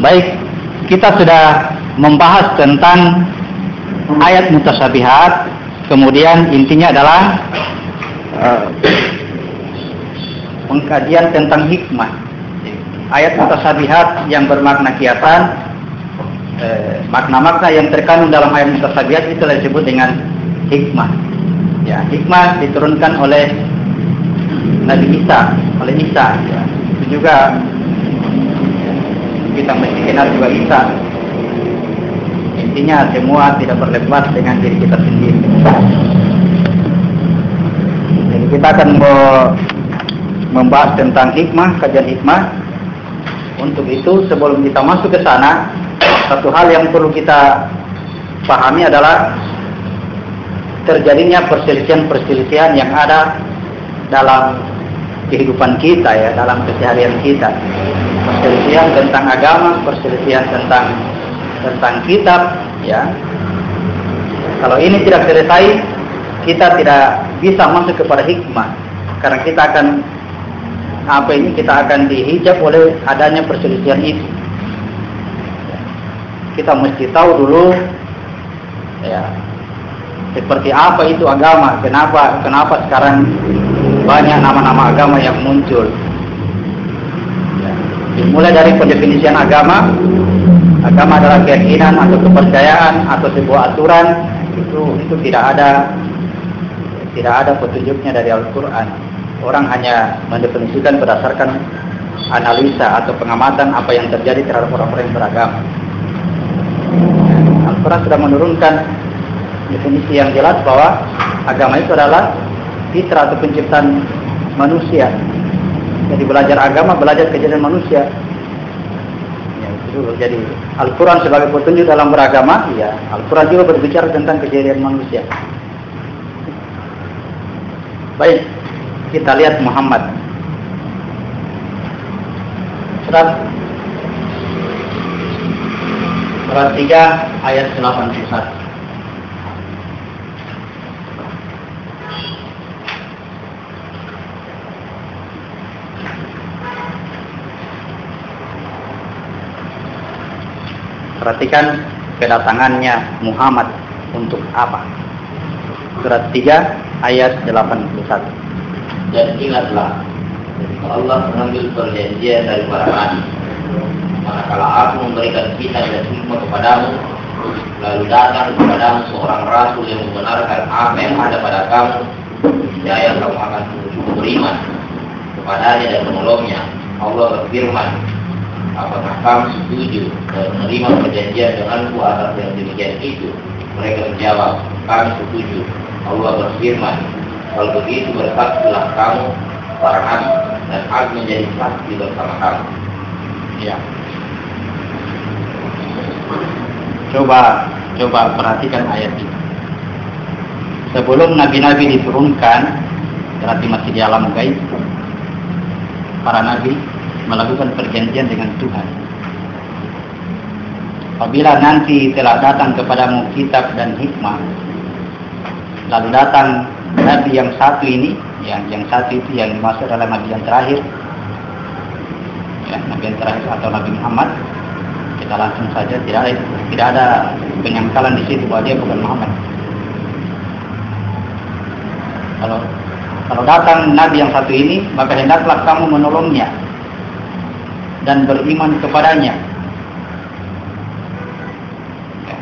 Baik, kita sudah membahas tentang ayat mutasyabihat. Kemudian intinya adalah pengkajian tentang hikmah. Ayat mutasyabihat yang bermakna kiasan, makna-makna yang terkandung dalam ayat mutasyabihat itu disebut dengan hikmah. Ya, hikmah diturunkan oleh Nabi Isa, ya. Itu juga kita mesti kenal juga Isa. Intinya semua tidak berlepas dengan diri kita sendiri. Jadi kita akan membahas tentang hikmah, kajian hikmah. Untuk itu sebelum kita masuk ke sana, satu hal yang perlu kita pahami adalah terjadinya perselisihan-perselisihan yang ada dalam kehidupan kita, ya, dalam keseharian kita. Perselisihan tentang agama, perselisihan tentang kitab, ya. Kalau ini tidak selesai, kita tidak bisa masuk kepada hikmah, karena kita akan dihijab oleh adanya perselisihan itu. Kita mesti tahu dulu, ya, seperti apa itu agama, kenapa sekarang banyak nama-nama agama yang muncul. Ya. Dimulai dari pendefinisian agama adalah keyakinan atau kepercayaan atau sebuah aturan, itu tidak ada petunjuknya dari Al-Quran. Orang hanya mendefinisikan berdasarkan analisa atau pengamatan apa yang terjadi terhadap orang-orang yang beragama. Al-Quran sudah menurunkan definisi yang jelas bahwa agama itu adalah fitrah atau penciptaan manusia. Jadi belajar agama, belajar kejadian manusia. Ya, itu jadi Al-Quran sebagai petunjuk dalam beragama, ya, Al-Quran juga berbicara tentang kejadian manusia. Baik, kita lihat Muhammad. Surat 3 ayat 81. Perhatikan kedatangannya Muhammad untuk apa. Surat 3 ayat 81. Dan ingatlah, Allah mengambil perjanjian dari para nabi. Manakala aku memberikan kitab dan hikmah kepadamu, lalu datang kepadamu seorang rasul yang membenarkan apa yang ada pada kamu, niscaya kamu akan beriman kepadanya dan menolongnya. Allah berfirman, apakah kamu setuju dan menerima perjanjian denganku atas yang demikian itu? Mereka menjawab, kami setuju. Allah berfirman, kalau begitu bersaksilah kamu para nabi dan aku menjadi saksi bersama kamu. Ya. Coba perhatikan ayat ini. Sebelum nabi-nabi diturunkan, berarti masih di alam gaib, para nabi melakukan perjanjian dengan Tuhan. Apabila nanti telah datang kepadamu kitab dan hikmah, lalu datang nabi yang satu ini, yang satu itu yang dimaksud adalah nabi yang terakhir, ya, nabi yang terakhir atau Nabi Muhammad. Kita langsung saja, tidak ada penyangkalan di situ bahwa dia bukan Muhammad. Kalau datang nabi yang satu ini, maka hendaklah kamu menolongnya dan beriman kepadanya. Ya.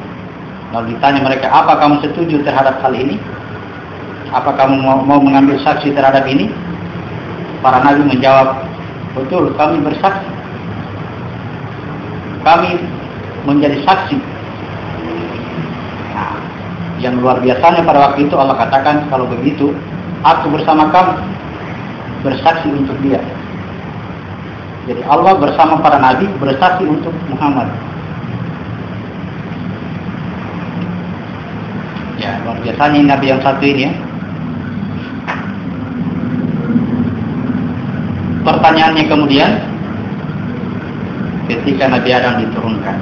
Lalu ditanya mereka, apa kamu setuju terhadap hal ini? Apa kamu mau mengambil saksi terhadap ini? Para nabi menjawab, betul, kami bersaksi. Kami menjadi saksi. Nah, yang luar biasanya pada waktu itu Allah katakan, kalau begitu, aku bersama kamu bersaksi untuk dia. Jadi Allah bersama para nabi bersaksi untuk Muhammad. Ya, luar biasanya nabi yang satu ini, ya. Pertanyaannya kemudian, ketika Nabi Adam diturunkan,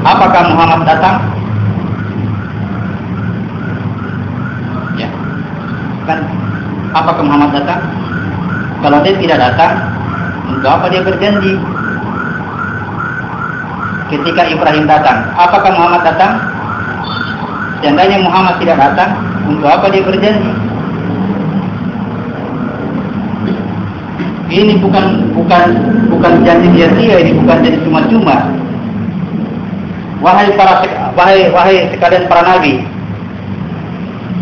apakah Muhammad datang? Ya, kan? Apakah Muhammad datang? Kalau dia tidak datang, untuk apa dia berjanji? Ketika Ibrahim datang, apakah Muhammad datang? Seandainya Muhammad tidak datang, untuk apa dia berjanji? Ini bukan janji sia-sia, ini bukan janji cuma-cuma. Wahai sekalian para nabi,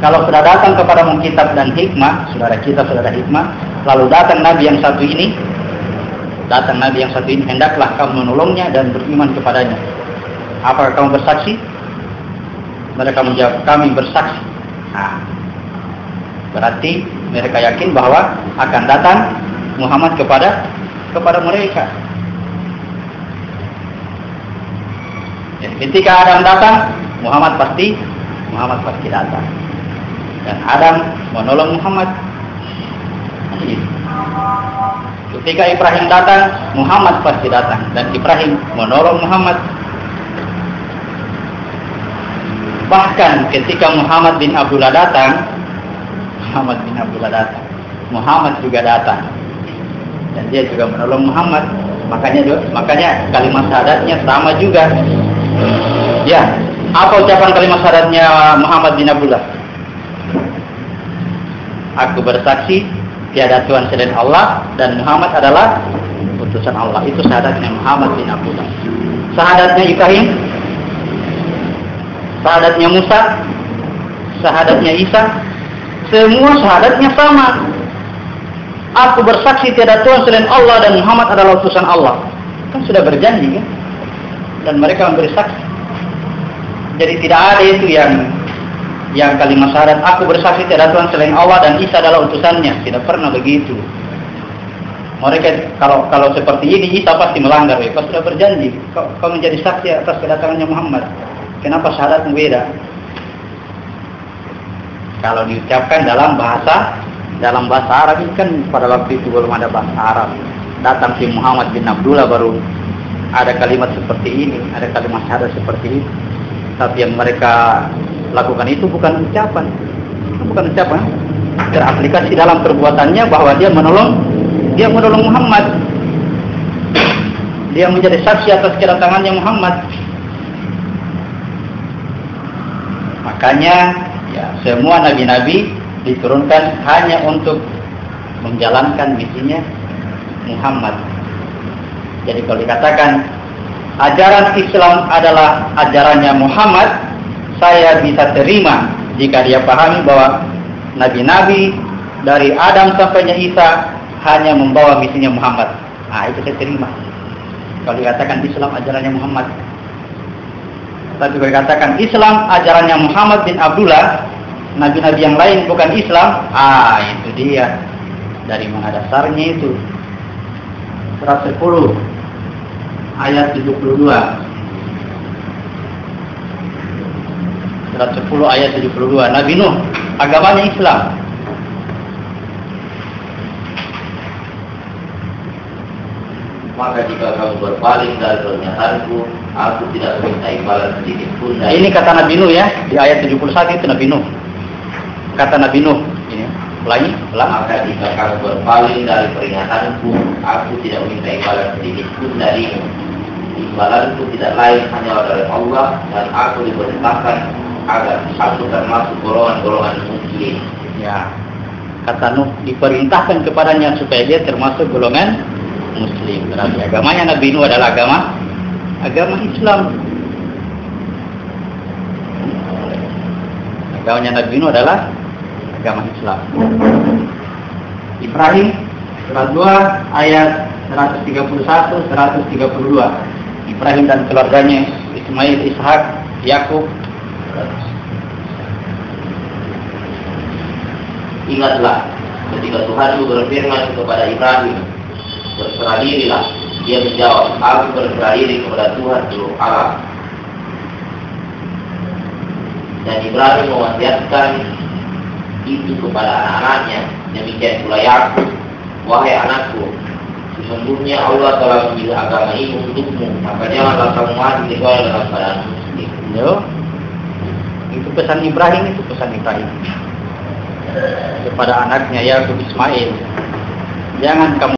kalau sudah datang kepadamu kitab dan hikmah, saudara kita, saudara hikmah, lalu datang nabi yang satu ini, hendaklah kamu menolongnya dan beriman kepadanya. Apakah kamu bersaksi? Mereka menjawab, kami bersaksi. Nah, berarti mereka yakin bahwa akan datang Muhammad kepada mereka. Ya, ketika Adam datang, Muhammad pasti datang. Dan Adam menolong Muhammad. Ketika Ibrahim datang, Muhammad pasti datang, dan Ibrahim menolong Muhammad. Bahkan ketika Muhammad bin Abdullah datang, Muhammad juga datang, dan dia juga menolong Muhammad. Makanya kalimat syahadatnya sama juga. Ya, apa ucapan kalimat syahadatnya Muhammad bin Abdullah? Aku bersaksi tiada Tuhan selain Allah dan Muhammad adalah utusan Allah. Itu syahadatnya Muhammad bin Abdullah. Syahadatnya Ibrahim, syahadatnya Musa, syahadatnya Isa, semua syahadatnya sama. Aku bersaksi tiada Tuhan selain Allah dan Muhammad adalah utusan Allah. Kan sudah berjanji kan? Dan mereka memberi saksi. Jadi tidak ada itu yang kalimat syahadat aku bersaksi tiada Tuhan selain Allah dan Isa adalah utusannya. Tidak pernah begitu. Mereka kalau seperti ini Isa pasti melanggar. Kau sudah berjanji, kau menjadi saksi atas kedatangannya Muhammad. Kenapa syahadatmu beda? Kalau diucapkan dalam bahasa Arab, ini kan pada waktu itu belum ada bahasa Arab. Datang si Muhammad bin Abdullah baru ada kalimat seperti ini, ada kalimat syahadat seperti ini. Tapi yang mereka lakukan itu bukan ucapan, teraplikasi dalam perbuatannya bahwa dia menolong Muhammad. Dia menjadi saksi atas kedatangannya Muhammad. Makanya ya, semua nabi-nabi diturunkan hanya untuk menjalankan misinya Muhammad. Jadi kalau dikatakan ajaran Islam adalah ajarannya Muhammad, saya bisa terima jika dia pahami bahwa nabi-nabi dari Adam sampainya Isa hanya membawa misinya Muhammad. Nah, itu saya terima. Kalau dikatakan Islam ajarannya Muhammad. Tapi kalau dikatakan Islam ajarannya Muhammad bin Abdullah, nabi-nabi yang lain bukan Islam, itu dia. Dari mana dasarnya itu? Surat 10 ayat 72. Surat 10 ayat 72. Nabi Nuh agamanya Islam. Maka jika kamu berpaling dari pernyataanku, aku tidak meminta imbalan sedikit pun. Ini kata Nabi Nuh ya, di ayat 71 itu Nabi Nuh. Kata Nabi Nuh, ini ulangi. Maka jika kamu berpaling dari peringatanku, aku tidak meminta imbalan sedikit pun darimu. Imbalanku tidak lain hanya dari Allah, dan aku diperintahkan agar aku termasuk golongan-golongan muslim. Ya, kata Nuh diperintahkan kepadanya supaya dia termasuk golongan Muslim. Berarti agamanya Nabi Nuh adalah agama Islam. Agamanya Nabi Nuh adalah agama Islam. Ibrahim surat 2 ayat 131 132. Ibrahim dan keluarganya Ismail, Ishak, Yakub. Ingatlah ketika Tuhan berfirman kepada Ibrahim, berserah dirilah. Dia menjawab, aku berserah diri kepada Tuhan seluruh alam. Dan Ibrahim mewasiatkan itu kepada anak-anaknya. Demikian pula Yakub, wahai anakku, sesungguhnya Allah telah memilih agama ini untukmu, maka janganlah kamu mati kecuali dalam keadaan muslim. Itu pesan Ibrahim, kepada anaknya Yakub Ismail. Jangan kamu